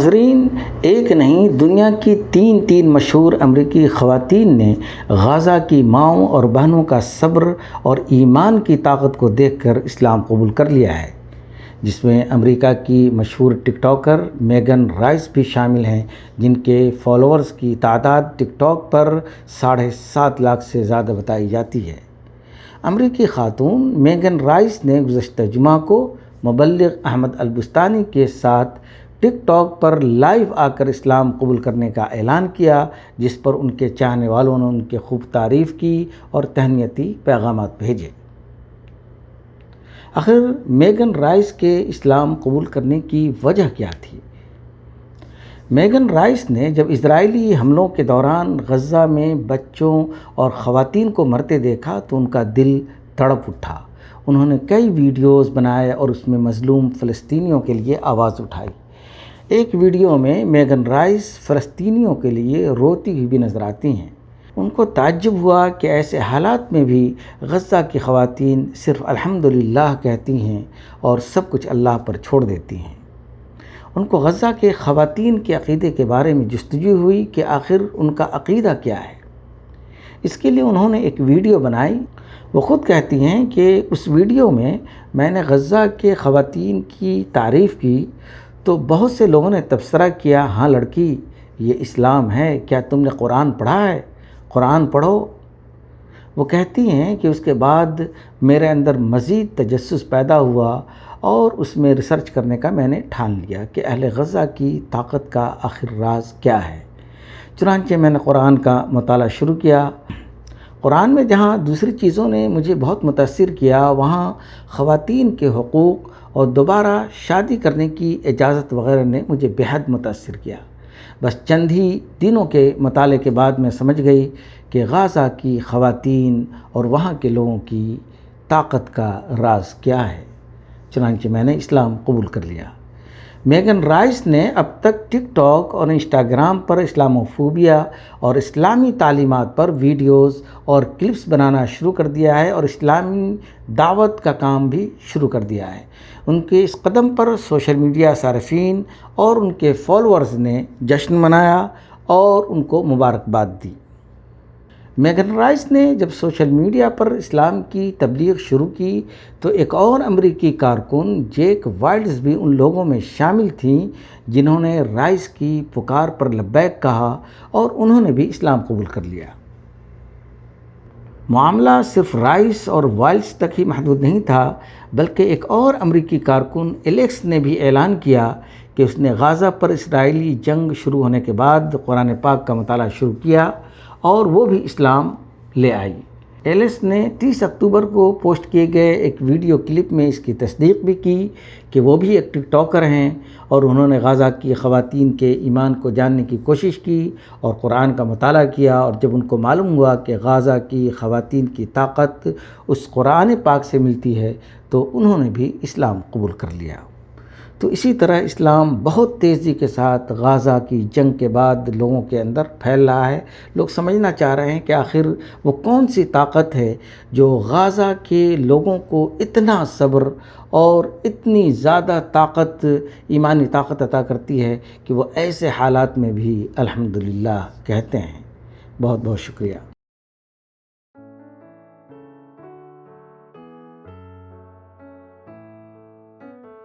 ناظرین، ایک نہیں دنیا کی تین مشہور امریکی خواتین نے غازہ کی ماؤں اور بہنوں کا صبر اور ایمان کی طاقت کو دیکھ کر اسلام قبول کر لیا ہے، جس میں امریکہ کی مشہور ٹک ٹاکر میگن رائس بھی شامل ہیں، جن کے فالوورز کی تعداد ٹک ٹاک پر 7.5 لاکھ سے زیادہ بتائی جاتی ہے۔ امریکی خاتون میگن رائس نے گزشتہ جمعہ کو مبلغ احمد البستانی کے ساتھ ٹک ٹاک پر لائیو آ کر اسلام قبول کرنے کا اعلان کیا، جس پر ان کے چاہنے والوں نے ان کی خوب تعریف کی اور تہنیتی پیغامات بھیجے۔ آخر میگن رائس کے اسلام قبول کرنے کی وجہ کیا تھی؟ میگن رائس نے جب اسرائیلی حملوں کے دوران غزہ میں بچوں اور خواتین کو مرتے دیکھا تو ان کا دل تڑپ اٹھا۔ انہوں نے کئی ویڈیوز بنائے اور اس میں مظلوم فلسطینیوں کے لیے آواز اٹھائی۔ ایک ویڈیو میں میگن رائس فلسطینیوں کے لیے روتی ہوئی بھی نظر آتی ہیں۔ ان کو تعجب ہوا کہ ایسے حالات میں بھی غزہ کی خواتین صرف الحمدللہ کہتی ہیں اور سب کچھ اللہ پر چھوڑ دیتی ہیں۔ ان کو غزہ کے خواتین کے عقیدے کے بارے میں جستجو ہوئی کہ آخر ان کا عقیدہ کیا ہے۔ اس کے لیے انہوں نے ایک ویڈیو بنائی۔ وہ خود کہتی ہیں کہ اس ویڈیو میں نے غزہ کے خواتین کی تعریف کی تو بہت سے لوگوں نے تبصرہ کیا، ہاں لڑکی، یہ اسلام ہے، کیا تم نے قرآن پڑھا ہے؟ قرآن پڑھو۔ وہ کہتی ہیں کہ اس کے بعد میرے اندر مزید تجسس پیدا ہوا اور اس میں ریسرچ کرنے کا میں نے ٹھان لیا کہ اہل غزہ کی طاقت کا آخر راز کیا ہے۔ چنانچہ میں نے قرآن کا مطالعہ شروع کیا۔ قرآن میں جہاں دوسری چیزوں نے مجھے بہت متاثر کیا، وہاں خواتین کے حقوق اور دوبارہ شادی کرنے کی اجازت وغیرہ نے مجھے بہت متاثر کیا۔ بس چند ہی دنوں کے مطالعے کے بعد میں سمجھ گئی کہ غزہ کی خواتین اور وہاں کے لوگوں کی طاقت کا راز کیا ہے۔ چنانچہ میں نے اسلام قبول کر لیا۔ میگن رائس نے اب تک ٹک ٹاک اور انسٹاگرام پر اسلاموفوبیا اور اسلامی تعلیمات پر ویڈیوز اور کلپس بنانا شروع کر دیا ہے اور اسلامی دعوت کا کام بھی شروع کر دیا ہے۔ ان کے اس قدم پر سوشل میڈیا صارفین اور ان کے فالوورز نے جشن منایا اور ان کو مبارکباد دی۔ میگن رائس نے جب سوشل میڈیا پر اسلام کی تبلیغ شروع کی تو ایک اور امریکی کارکن جیک وائلڈز بھی ان لوگوں میں شامل تھیں جنہوں نے رائس کی پکار پر لبیک کہا اور انہوں نے بھی اسلام قبول کر لیا۔ معاملہ صرف رائس اور وائلڈز تک ہی محدود نہیں تھا، بلکہ ایک اور امریکی کارکن ایلیکس نے بھی اعلان کیا کہ اس نے غزہ پر اسرائیلی جنگ شروع ہونے کے بعد قرآن پاک کا مطالعہ شروع کیا اور وہ بھی اسلام لے آئی۔ ایلیکس نے 30 اکتوبر کو پوسٹ کیے گئے ایک ویڈیو کلپ میں اس کی تصدیق بھی کی کہ وہ بھی ایک ٹک ٹاکر ہیں اور انہوں نے غزہ کی خواتین کے ایمان کو جاننے کی کوشش کی اور قرآن کا مطالعہ کیا، اور جب ان کو معلوم ہوا کہ غزہ کی خواتین کی طاقت اس قرآن پاک سے ملتی ہے تو انہوں نے بھی اسلام قبول کر لیا۔ تو اسی طرح اسلام بہت تیزی کے ساتھ غزہ کی جنگ کے بعد لوگوں کے اندر پھیل رہا ہے۔ لوگ سمجھنا چاہ رہے ہیں کہ آخر وہ کون سی طاقت ہے جو غزہ کے لوگوں کو اتنا صبر اور اتنی زیادہ طاقت، ایمانی طاقت عطا کرتی ہے کہ وہ ایسے حالات میں بھی الحمدللہ کہتے ہیں۔ بہت بہت شکریہ۔